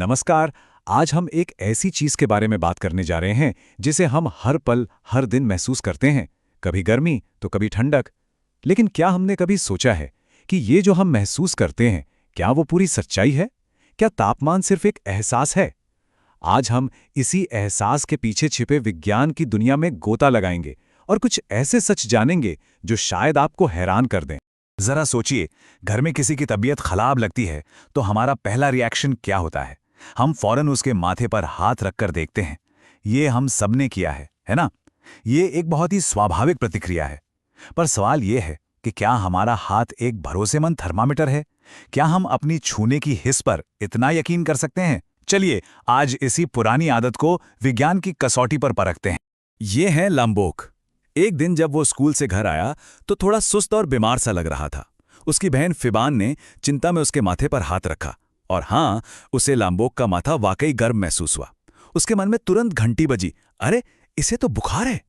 नमस्कार। आज हम एक ऐसी चीज के बारे में बात करने जा रहे हैं जिसे हम हर पल हर दिन महसूस करते हैं। कभी गर्मी तो कभी ठंडक। लेकिन क्या हमने कभी सोचा है कि ये जो हम महसूस करते हैं, क्या वो पूरी सच्चाई है? क्या तापमान सिर्फ एक एहसास है? आज हम इसी एहसास के पीछे छिपे विज्ञान की दुनिया में गोता लगाएंगे और कुछ ऐसे सच जानेंगे जो शायद आपको हैरान कर दें। जरा सोचिए, घर में किसी की तबीयत खराब लगती है तो हमारा पहला रिएक्शन क्या होता है? हम फौरन उसके माथे पर हाथ रखकर देखते हैं। ये हम सबने किया है ना? ये एक बहुत ही स्वाभाविक प्रतिक्रिया है। पर सवाल ये है कि क्या हमारा हाथ एक भरोसेमंद थर्मामीटर है? क्या हम अपनी छूने की हिस्स पर इतना यकीन कर सकते हैं? चलिए आज इसी पुरानी आदत को विज्ञान की कसौटी पर परखते हैं। ये है लंबोक। एक दिन जब वो स्कूल से घर आया तो थोड़ा सुस्त और बीमार सा लग रहा था। उसकी बहन फिबान ने चिंता में उसके माथे पर हाथ रखा और हाँ, उसे लाम्बोक का माथा वाकई गर्म महसूस हुआ। उसके मन में तुरंत घंटी बजी, अरे इसे तो बुखार है।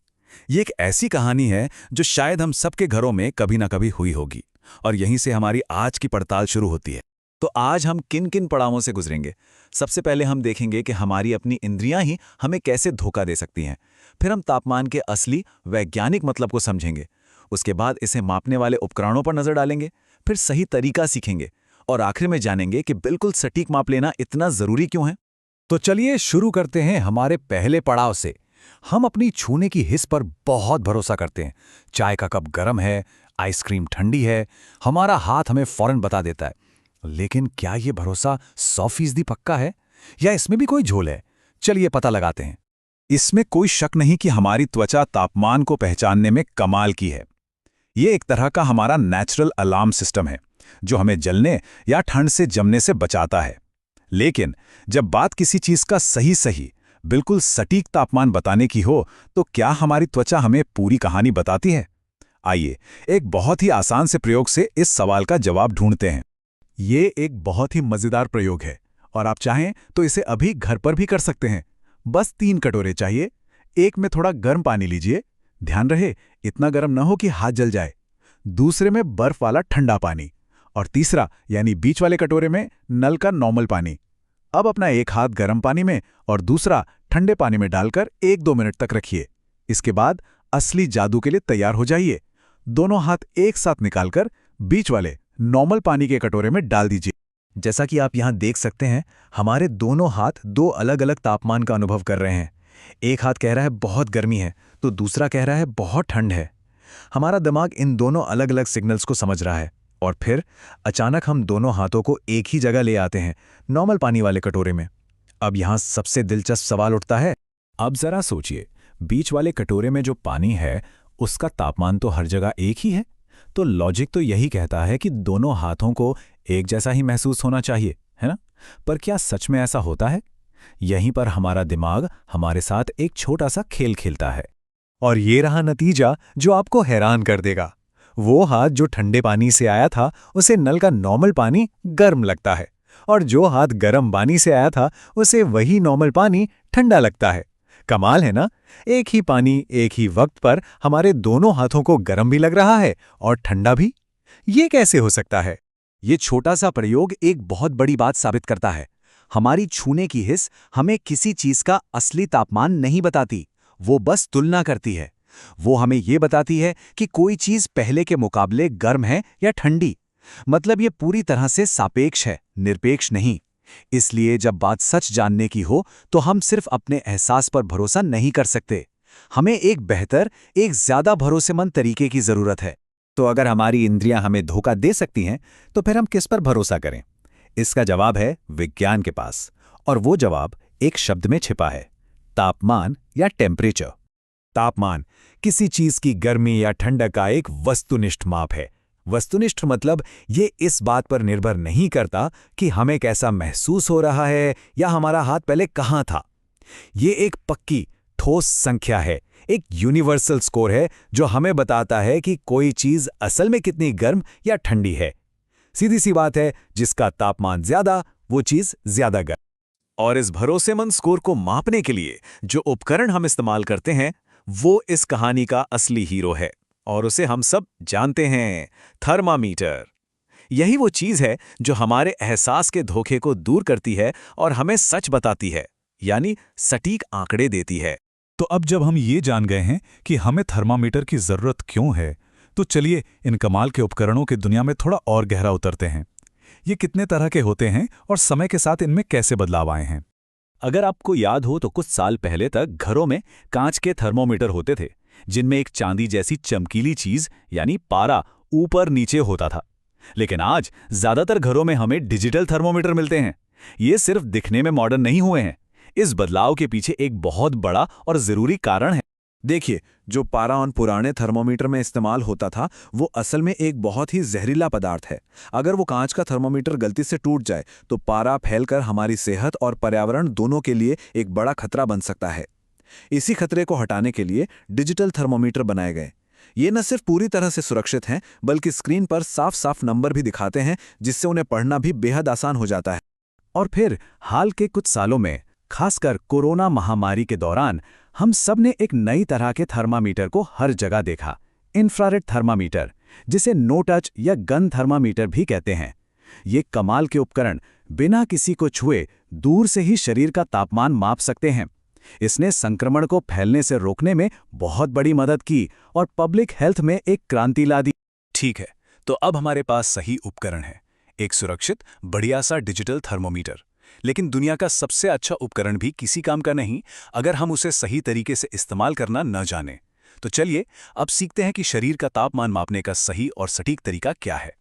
ये एक ऐसी कहानी है जो शायद हम सबके घरों में कभी ना कभी हुई होगी और यहीं से हमारी आज की पड़ताल शुरू होती है। तो आज हम किन किन पड़ावों से गुजरेंगे? सबसे पहले हम देखेंगे कि हमारी अपनी इंद्रियां ही हमें कैसे धोखा दे सकती हैं। फिर हम तापमान के असली वैज्ञानिक मतलब को समझेंगे। उसके बाद इसे मापने वाले उपकरणों पर नजर डालेंगे। फिर सही तरीका सीखेंगे और आखिर में जानेंगे कि बिल्कुल सटीक माप लेना इतना जरूरी क्यों है। तो चलिए शुरू करते हैं हमारे पहले पड़ाव से। हम अपनी छूने की हिस्स पर बहुत भरोसा करते हैं। चाय का कप गर्म है, आइसक्रीम ठंडी है, हमारा हाथ हमें फौरन बता देता है। लेकिन क्या ये भरोसा 100% पक्का है या इसमें भी कोई झोल है? चलिए पता लगाते हैं। इसमें कोई शक नहीं कि हमारी त्वचा तापमान को पहचानने में कमाल की है। ये एक तरह का हमारा नेचुरल अलार्म सिस्टम है जो हमें जलने या ठंड से जमने से बचाता है। लेकिन जब बात किसी चीज का सही बिल्कुल सटीक तापमान बताने की हो तो क्या हमारी त्वचा हमें पूरी कहानी बताती है? आइए एक बहुत ही आसान से प्रयोग से इस सवाल का जवाब ढूंढते हैं। ये एक बहुत ही मजेदार प्रयोग है और आप चाहें तो इसे अभी घर पर भी कर सकते हैं। बस 3 कटोरे चाहिए। एक में थोड़ा गर्म पानी लीजिए, ध्यान रहे इतना गर्म न हो कि हाथ जल जाए। दूसरे में बर्फ वाला ठंडा पानी और तीसरा यानी बीच वाले कटोरे में नल का नॉर्मल पानी। अब अपना एक हाथ गर्म पानी में और दूसरा ठंडे पानी में डालकर 1-2 मिनट तक रखिए। इसके बाद असली जादू के लिए तैयार हो जाइए। दोनों हाथ एक साथ निकालकर बीच वाले नॉर्मल पानी के कटोरे में डाल दीजिए। जैसा कि आप यहां देख सकते हैं, हमारे दोनों हाथ 2 अलग-अलग तापमान का अनुभव कर रहे हैं। एक हाथ कह रहा है बहुत गर्मी है तो दूसरा कह रहा है बहुत ठंड है। हमारा दिमाग इन दोनों अलग-अलग सिग्नल्स को समझ रहा है और फिर अचानक हम दोनों हाथों को एक ही जगह ले आते हैं, नॉर्मल पानी वाले कटोरे में। अब यहां सबसे दिलचस्प सवाल उठता है। अब जरा सोचिए, बीच वाले कटोरे में जो पानी है उसका तापमान तो हर जगह एक ही है। तो लॉजिक तो यही कहता है कि दोनों हाथों को एक जैसा ही महसूस होना चाहिए, है ना? पर क्या सच में ऐसा होता है? यहीं पर हमारा दिमाग हमारे साथ एक छोटा सा खेल खेलता है। और ये रहा नतीजा जो आपको हैरान कर देगा। वो हाथ जो ठंडे पानी से आया था उसे नल का नॉर्मल पानी गर्म लगता है और जो हाथ गर्म पानी से आया था उसे वही नॉर्मल पानी ठंडा लगता है। कमाल है ना? एक ही पानी एक ही वक्त पर हमारे दोनों हाथों को गर्म भी लग रहा है और ठंडा भी। ये कैसे हो सकता है? ये छोटा सा प्रयोग एक बहुत बड़ी बात साबित करता है। हमारी छूने की हिस्स हमें किसी चीज का असली तापमान नहीं बताती, वो बस तुलना करती है। वो हमें ये बताती है कि कोई चीज पहले के मुकाबले गर्म है या ठंडी। मतलब ये पूरी तरह से सापेक्ष है, निरपेक्ष नहीं। इसलिए जब बात सच जानने की हो तो हम सिर्फ अपने एहसास पर भरोसा नहीं कर सकते। हमें एक बेहतर, एक ज्यादा भरोसेमंद तरीके की जरूरत है। तो अगर हमारी इंद्रियां हमें धोखा दे सकती हैं तो फिर हम किस पर भरोसा करें? इसका जवाब है विज्ञान के पास, और वो जवाब एक शब्द में छिपा है, तापमान या टेम्परेचर। तापमान किसी चीज की गर्मी या ठंडक का एक वस्तुनिष्ठ माप है। वस्तुनिष्ठ मतलब ये इस बात पर निर्भर नहीं करता कि हमें कैसा महसूस हो रहा है या हमारा हाथ पहले कहाँ था। ये एक पक्की, ठोस संख्या है, एक यूनिवर्सल स्कोर है जो हमें बताता है कि कोई चीज असल में कितनी गर्म या ठंडी है। सीधी सी बात है, जिसका तापमान ज्यादा वो चीज ज्यादा गर्म। और इस भरोसेमंद स्कोर को मापने के लिए जो उपकरण हम इस्तेमाल करते हैं वो इस कहानी का असली हीरो है और उसे हम सब जानते हैं, थर्मामीटर। यही वो चीज़ है जो हमारे एहसास के धोखे को दूर करती है और हमें सच बताती है, यानी सटीक आंकड़े देती है। तो अब जब हम ये जान गए हैं कि हमें थर्मामीटर की ज़रूरत क्यों है, तो चलिए इन कमाल के उपकरणों की दुनिया में थोड़ा और गहरा उतरते हैं। ये कितने तरह के होते हैं और समय के साथ इनमें कैसे बदलाव आए हैं। अगर आपको याद हो तो कुछ साल पहले तक घरों में कांच के थर्मोमीटर होते थे, जिनमें एक चांदी जैसी चमकीली चीज यानी पारा ऊपर नीचे होता था। लेकिन आज ज्यादातर घरों में हमें डिजिटल थर्मोमीटर मिलते हैं। ये सिर्फ दिखने में मॉडर्न नहीं हुए हैं, इस बदलाव के पीछे एक बहुत बड़ा और जरूरी कारण है। देखिए, जो पारा उन पुराने थर्मोमीटर में इस्तेमाल होता था वो असल में एक बहुत ही जहरीला पदार्थ है। अगर वो कांच का थर्मोमीटर गलती से टूट जाए तो पारा फैलकर हमारी सेहत और पर्यावरण दोनों के लिए एक बड़ा खतरा बन सकता है। इसी खतरे को हटाने के लिए डिजिटल थर्मोमीटर बनाए गए। ये न सिर्फ पूरी तरह से सुरक्षित हैं, बल्कि स्क्रीन पर साफ साफ नंबर भी दिखाते हैं, जिससे उन्हें पढ़ना भी बेहद आसान हो जाता है। और फिर हाल के कुछ सालों में, खासकर कोरोना महामारी के दौरान, हम सब ने एक नई तरह के थर्मामीटर को हर जगह देखा, इंफ्रारेड थर्मामीटर, जिसे नो टच या गन थर्मामीटर भी कहते हैं। ये कमाल के उपकरण बिना किसी को छुए दूर से ही शरीर का तापमान माप सकते हैं। इसने संक्रमण को फैलने से रोकने में बहुत बड़ी मदद की और पब्लिक हेल्थ में एक क्रांति ला दी। ठीक है, तो अब हमारे पास सही उपकरण है, एक सुरक्षित बढ़िया सा डिजिटल थर्मोमीटर। लेकिन दुनिया का सबसे अच्छा उपकरण भी किसी काम का नहीं अगर हम उसे सही तरीके से इस्तेमाल करना न जाने। तो चलिए अब सीखते हैं कि शरीर का तापमान मापने का सही और सटीक तरीका क्या है।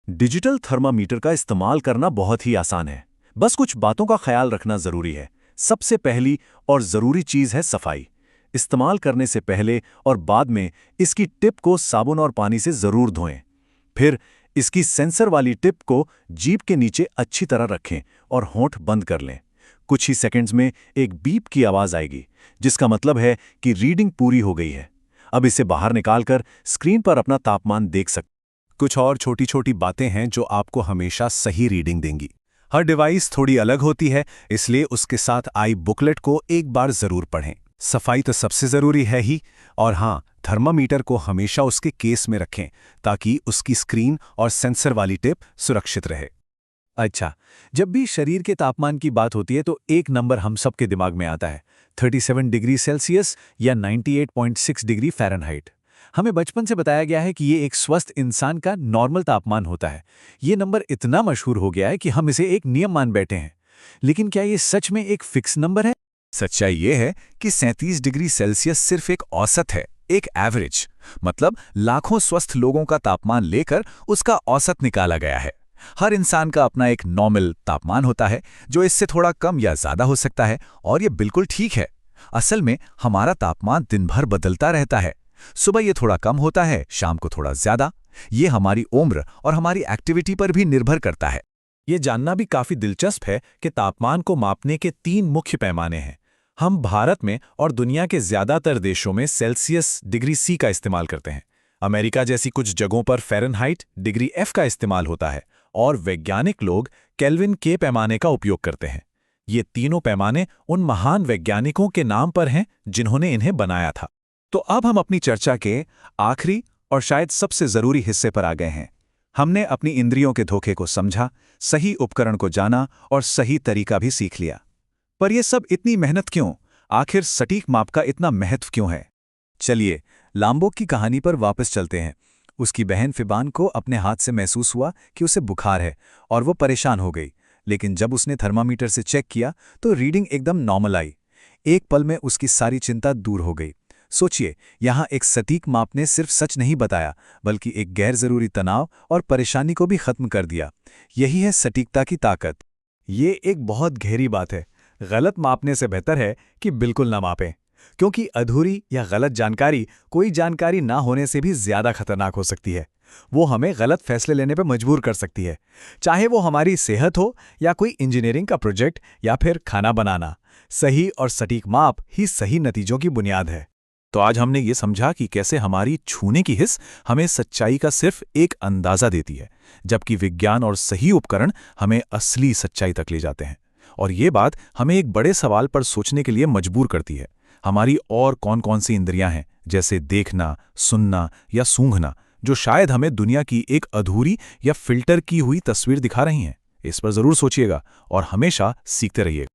डिजिटल थर्मामीटर का इस्तेमाल करना बहुत ही आसान है, बस कुछ बातों का ख्याल रखना जरूरी है। सबसे पहली और जरूरी चीज है सफाई। इस्तेमाल करने से पहले और बाद में इसकी टिप को साबुन और पानी से जरूर धोएं। फिर इसकी सेंसर वाली टिप को जीभ के नीचे अच्छी तरह रखें और होंठ बंद कर लें। कुछ ही सेकंड्स में एक बीप की आवाज आएगी, जिसका मतलब है कि रीडिंग पूरी हो गई है। अब इसे बाहर निकालकर स्क्रीन पर अपना तापमान देख सकते। कुछ और छोटी छोटी बातें हैं जो आपको हमेशा सही रीडिंग देंगी। हर डिवाइस थोड़ी अलग होती है, इसलिए उसके साथ आई बुकलेट को एक बार जरूर पढ़ें। सफाई तो सबसे जरूरी है ही, और हाँ, थर्मामीटर को हमेशा उसके केस में रखें ताकि उसकी स्क्रीन और सेंसर वाली टिप सुरक्षित रहे। अच्छा, जब भी शरीर के तापमान की बात होती है तो एक नंबर हम सबके दिमाग में आता है, 37 डिग्री सेल्सियस या 98.6 डिग्री फ़ारेनहाइट। हमें बचपन से बताया गया है कि ये एक स्वस्थ इंसान का नॉर्मल तापमान होता है। ये नंबर इतना मशहूर हो गया है कि हम इसे एक नियम मान बैठे हैं। लेकिन क्या ये सच में एक फिक्स नंबर है? सच्चाई ये है कि 37 डिग्री सेल्सियस सिर्फ एक औसत है, एक एवरेज। मतलब लाखों स्वस्थ लोगों का तापमान लेकर उसका औसत निकाला गया है। हर इंसान का अपना एक नॉर्मल तापमान होता है, जो इससे थोड़ा कम या ज्यादा हो सकता है, और ये बिल्कुल ठीक है। असल में हमारा तापमान दिन भर बदलता रहता है। सुबह ये थोड़ा कम होता है, शाम को थोड़ा ज्यादा। ये हमारी उम्र और हमारी एक्टिविटी पर भी निर्भर करता है। ये जानना भी काफी दिलचस्प है कि तापमान को मापने के 3 मुख्य पैमाने हैं। हम भारत में और दुनिया के ज्यादातर देशों में सेल्सियस डिग्री सी का इस्तेमाल करते हैं। अमेरिका जैसी कुछ जगहों पर फ़ारेनहाइट डिग्री एफ का इस्तेमाल होता है, और वैज्ञानिक लोग केल्विन के पैमाने का उपयोग करते हैं। ये तीनों पैमाने उन महान वैज्ञानिकों के नाम पर हैं जिन्होंने इन्हें बनाया था। तो अब हम अपनी चर्चा के आखिरी और शायद सबसे जरूरी हिस्से पर आ गए हैं। हमने अपनी इंद्रियों के धोखे को समझा, सही उपकरण को जाना और सही तरीका भी सीख लिया। पर यह सब इतनी मेहनत क्यों? आखिर सटीक माप का इतना महत्व क्यों है? चलिए लाम्बो की कहानी पर वापस चलते हैं। उसकी बहन फिबान को अपने हाथ से महसूस हुआ कि उसे बुखार है और वो परेशान हो गई। लेकिन जब उसने थर्मामीटर से चेक किया तो रीडिंग एकदम नॉर्मल आई। एक पल में उसकी सारी चिंता दूर हो गई। सोचिए, यहाँ एक सटीक माप ने सिर्फ सच नहीं बताया, बल्कि एक गैर जरूरी तनाव और परेशानी को भी खत्म कर दिया। यही है सटीकता की ताकत। ये एक बहुत गहरी बात है। गलत मापने से बेहतर है कि बिल्कुल ना मापें, क्योंकि अधूरी या गलत जानकारी कोई जानकारी ना होने से भी ज्यादा खतरनाक हो सकती है। वो हमें गलत फैसले लेने पर मजबूर कर सकती है, चाहे वो हमारी सेहत हो या कोई इंजीनियरिंग का प्रोजेक्ट या फिर खाना बनाना। सही और सटीक माप ही सही नतीजों की बुनियाद है। तो आज हमने ये समझा कि कैसे हमारी छूने की हिस्स हमें सच्चाई का सिर्फ एक अंदाजा देती है, जबकि विज्ञान और सही उपकरण हमें असली सच्चाई तक ले जाते हैं। और ये बात हमें एक बड़े सवाल पर सोचने के लिए मजबूर करती है। हमारी और कौन कौन सी इंद्रियां हैं, जैसे देखना, सुनना या सूंघना, जो शायद हमें दुनिया की एक अधूरी या फिल्टर की हुई तस्वीर दिखा रही हैं। इस पर जरूर सोचिएगा और हमेशा सीखते रहिएगा।